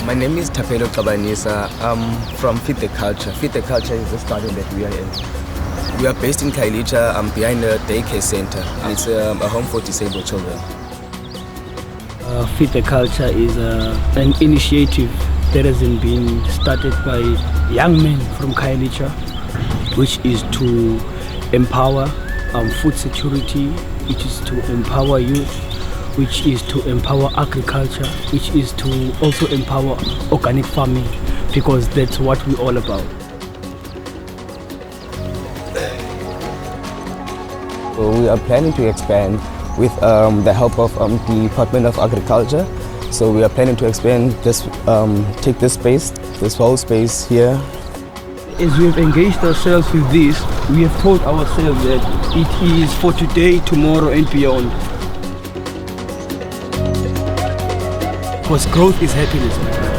My name is Thapelo. I'm from Feed the Khaltsha. Feed the Khaltsha is the garden that we are in. We are based in Khayelitsha, behind the daycare center. It's a home for disabled children. Feed the Khaltsha is an initiative that has been started by young men from Khayelitsha, which is to empower food security, which is to empower youth, which is to empower agriculture, which is to also empower organic farming, because that's what we're all about. So we are planning to expand with the help of the Department of Agriculture. So we are planning to expand this, take this space, this whole space here. As we have engaged ourselves with this, we have told ourselves that it is for today, tomorrow and beyond. Because growth is happiness, my friend.